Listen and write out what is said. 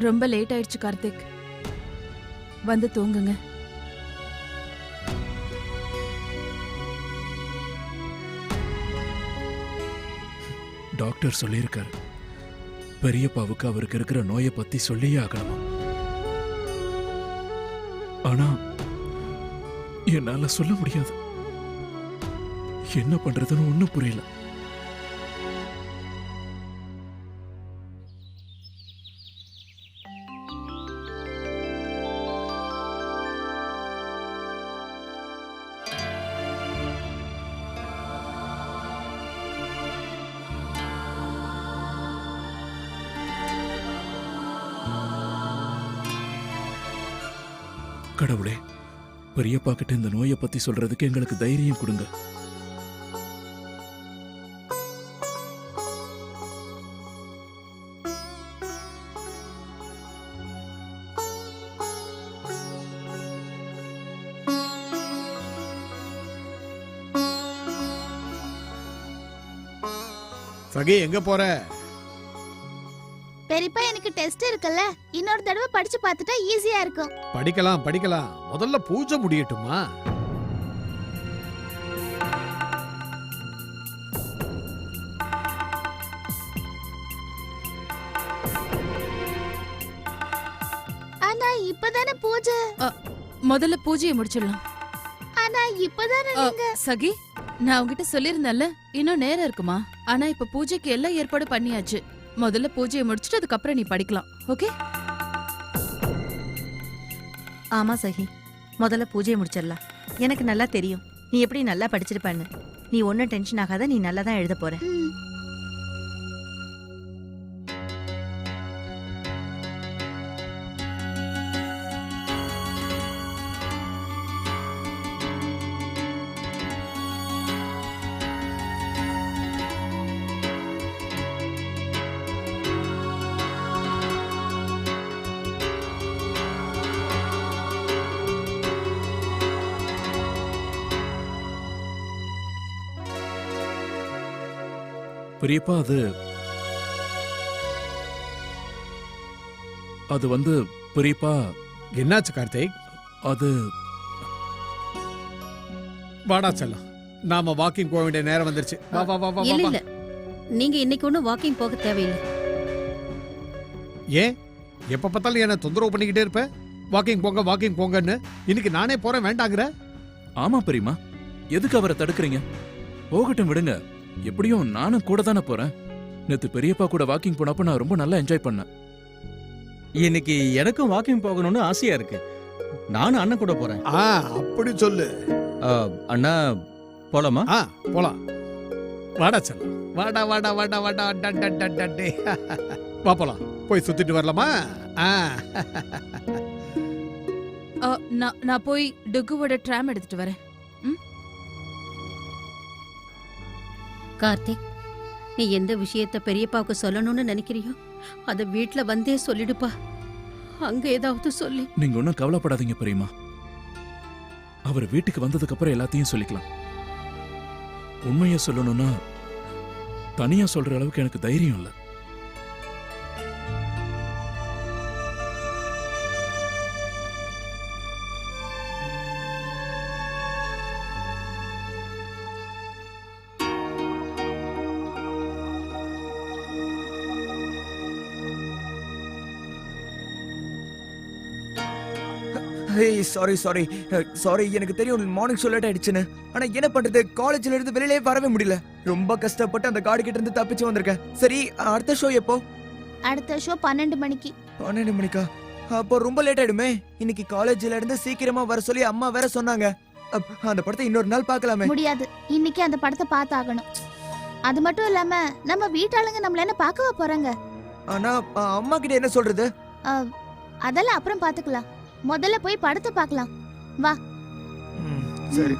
ரொம்ப லேட் ஆயிடுச்சு கார்த்திக், வந்து தூங்குங்க. டாக்டர் சொல்லியிருக்காரு, பெரியப்பாவுக்கு அவருக்கு இருக்கிற நோயை பத்தி சொல்லியே ஆகணுமா. ஆனா என்னால சொல்ல முடியாது. என்ன பண்றதுன்னு ஒண்ணும் புரியல. கடவுளே, பெரியப்பா கிட்ட இந்த நோயை பத்தி சொல்றதுக்கு எங்களுக்கு தைரியம் கொடுங்க. சகி, எங்க போற? பெரியப்பா, எனக்கு டெஸ்ட் இருக்குல்ல, இன்னொரு தடவை படிச்சு பார்த்துட்டா ஈஸியா இருக்கும். படிக்கலாம் படிக்கலாம், முதல்ல பூஜை முடியட்டுமா? ஆனா இப்பதானே பூஜை. முதல்ல பூஜையை முடிச்சிடலாம். ஆனா இப்பதானே நீங்க சகி, நான் உங்ககிட்ட சொல்லியிருந்தேன்ல, இன்னும் நேரம் இருக்குமா? ஆனா இப்ப பூஜைக்கு எல்லாம் ஏற்பாடு பண்ணியாச்சு. முதல்ல பூஜையை முடிச்சிட்டு அதுக்கப்புறம் நீ படிக்கலாம். ஓகே? ஆமா சகி, முதல்ல பூஜையை முடிச்சிடலாம். எனக்கு நல்லா தெரியும் நீ எப்படி நல்லா படிச்சிருப்பான்னு. நீ ஒன்னும் டென்ஷன் ஆகாத, நீ நல்லா தான் எழுத போற. பெரியப்பா, அது வந்து பெரியப்பா. என்னாச்சு கார்த்திக்? அது வாடா செல்லம், நாம வாக்கிங் போக வேண்டிய நேரம் வந்துருச்சு. வா வா வா வா. இல்ல இல்ல, நீங்க இன்னைக்கு ஒன்னும் வாக்கிங் போக தேவையில்லை. ஏன் எப்ப பார்த்தாலும் என்ன தொந்தரவு பண்ணிக்கிட்டே இருப்ப? வாக்கிங் போங்க வாக்கிங் போங்கன்னு. இன்னைக்கு நானே போறேன் வேண்டாங்கிற? ஆமா பெரியம்மா, எதுக்கு அவரை தடுக்கிறீங்க? போகட்டும், விடுங்க. எப்படியும் நானும் கூட தானே போறேன். நேத்து பெரியப்பா கூட வாக்கிங் போனப்ப நான் ரொம்ப நல்லா என்ஜாய் பண்ணேன். இன்னைக்கு எனக்கும் வாக்கிங் போகணும்னு ஆசையா இருக்கு. நானும் அண்ணன் கூட போறேன். அப்படி சொல்லு. அண்ணா, போலாமா? போலாம். வாடா செல்லம், வாடா வாடா வாடா வாடா. டே வா போலாம், போய் சுத்திட்டு வரலாமா? நான் போய் டுகுவோட ட்ராம் எடுத்துட்டு வரேன். கார்த்திக், நீ எந்த விஷயத்த பெரியப்பாவுக்கு சொல்லணும்னு நினைக்கிறியோ அத வீட்ல வந்தே சொல்லிடுப்பா. அங்க ஏதாவது சொல்லி. நீங்க ஒன்னும் கவலைப்படாதீங்க பெரியம்மா. அவர் வீட்டுக்கு வந்ததுக்கு அப்புறம் எல்லாத்தையும் சொல்லிக்கலாம். உண்மையை சொல்லணும்னா தனியா சொல்ற அளவுக்கு எனக்கு தைரியம் இல்லை. சாரி, எனக்கு தெரியும் மார்னிங் ஷோ லேட் ஆயிடுச்சுன்னு. ஆனா என்ன பண்றது, காலேஜ்ல இருந்து வெளியிலே வரவே முடியல. ரொம்ப கஷ்டப்பட்டு அந்த கார்டு கிட்ட இருந்து தப்பிச்சு வந்திருக்கேன். சரி, அடுத்த ஷோ எப்போ? அடுத்த ஷோ 12 மணிக்கு. 12 மணிக்கா? அப்போ ரொம்ப லேட் ஆயிடுமே. இன்னைக்கு காலேஜ்ல இருந்து சீக்கிரமா வர சொல்லி அம்மா வேற சொன்னாங்க. அந்த படத்தை இன்னொரு நாள் பார்க்கலாமே? முடியாது, இன்னைக்கு அந்த படத்தை பார்த்தாகணும். அது மட்டும் இல்லாம நம்ம வீட்டாளுங்க நம்மள என்ன பார்க்கவா போறாங்க? ஆனா அம்மா கிட்ட என்ன சொல்றது? அதெல்லாம் அப்புறம் பாத்துக்கலாம். முதல்ல போய் படத்தை பார்க்கலாம். வா. சரி.